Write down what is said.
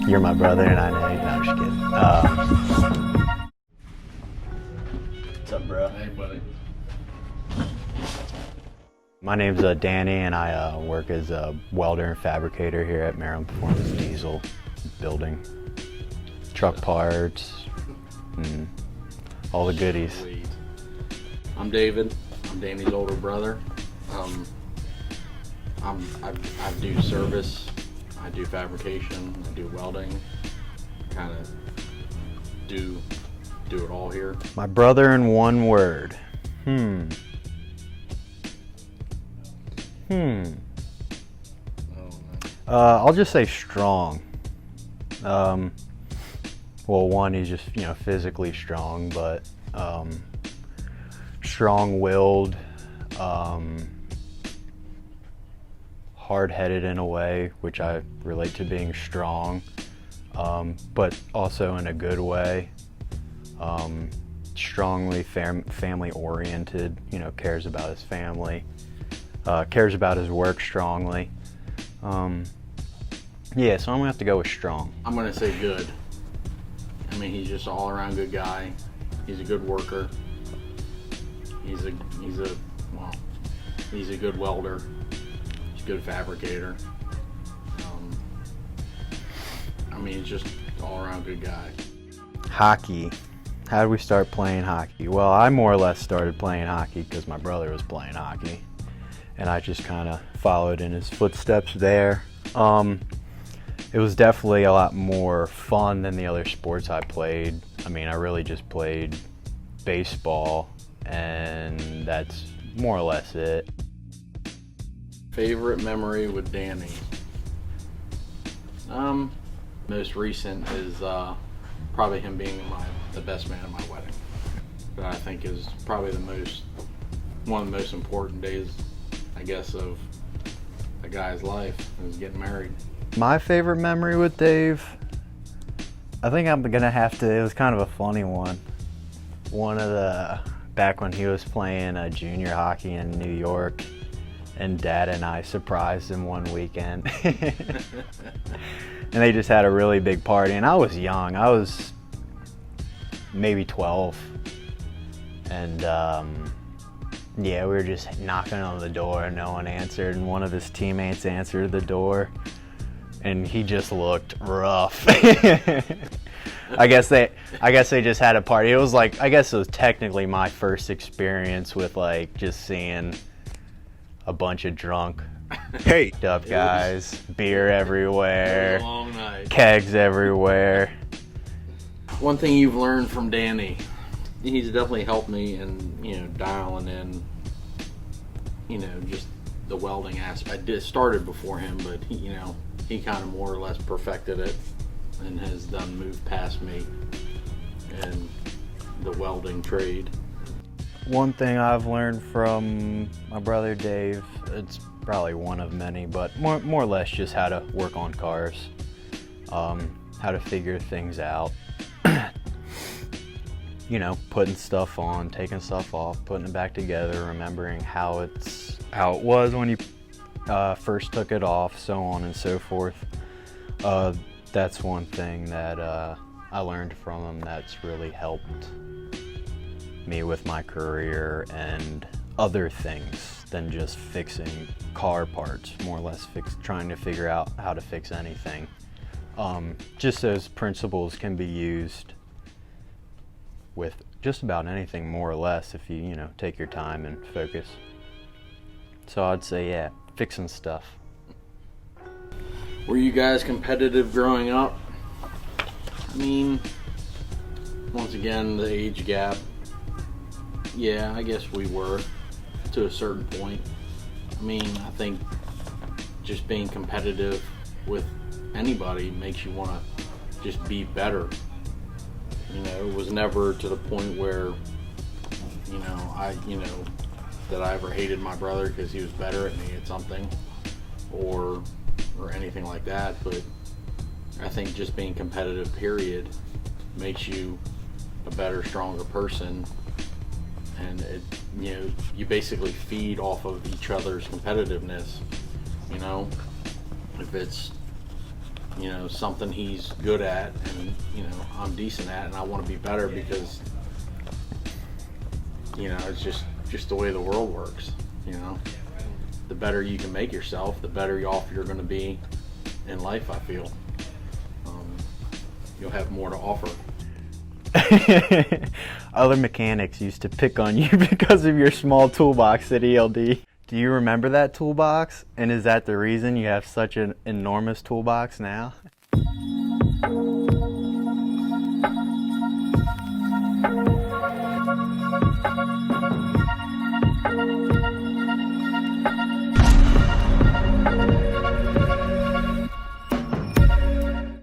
You're my brother, and I know you. No, I'm just kidding. What's up, bro? Hey, buddy. My name's Danny, and I work as a welder and fabricator here at Maryland Performance Diesel, building truck parts and all the goodies. Sweet. I'm David. I'm Danny's older brother. I do service. I do fabrication. I do welding. Kind of do it all here. My brother in one word. I'll just say strong. Well, one, he's just, physically strong, but strong-willed, hard-headed in a way, which I relate to being strong, but also in a good way. Strongly family-oriented, cares about his family, cares about his work strongly. Yeah, so I'm gonna have to go with strong. I'm gonna say good. I mean, he's just an all-around good guy. He's a good worker. He's a good welder. He's a good fabricator. I mean, he's just an all-around good guy. Hockey. How did we start playing hockey? Well, I more or less started playing hockey because my brother was playing hockey, and I just kind of followed in his footsteps there. It was definitely a lot more fun than the other sports I played. I mean, I really just played baseball, and that's more or less it. Favorite memory with Danny? Most recent is probably him being the best man at my wedding. That I think is probably one of the most important days, I guess, of a guy's life, is getting married. My favorite memory with Dave, I think I'm gonna have to, it was kind of a funny one. Back when he was playing junior hockey in New York, and Dad and I surprised him one weekend. And they just had a really big party, and I was young. I was maybe 12. And yeah, we were just knocking on the door and no one answered, and one of his teammates answered the door, and he just looked rough. I guess they just had a party. It was like, I guess it was technically my first experience with like just seeing a bunch of drunk, up guys, beer everywhere, It was a long night. Kegs everywhere. One thing you've learned from Danny, he's definitely helped me in, dialing in, just the welding aspect. It started before him, but he kind of more or less perfected it and has moved past me in the welding trade. One thing I've learned from my brother Dave, it's probably one of many, but more or less just how to work on cars, how to figure things out. Putting stuff on, taking stuff off, putting it back together, remembering how it was when you first took it off, so on and so forth. That's one thing that I learned from him that's really helped me with my career and other things than just fixing car parts, more or less trying to figure out how to fix anything. Just those principles can be used with just about anything, more or less, if you take your time and focus. So I'd say, yeah, fixing stuff. Were you guys competitive growing up? I mean, once again, the age gap. Yeah, I guess we were, to a certain point. I mean, I think just being competitive with anybody makes you want to just be better. It was never to the point where, that I ever hated my brother because he was better at me at something, or anything like that. But I think just being competitive, period, makes you a better, stronger person. And you basically feed off of each other's competitiveness, if it's, you know, something he's good at and, you know, I'm decent at, and I want to be better because, you know, it's just the way the world works, you know. The better you can make yourself, the better off you're going to be in life, I feel. You'll have more to offer. Other mechanics used to pick on you because of your small toolbox at ELD. Do you remember that toolbox? And is that the reason you have such an enormous toolbox now?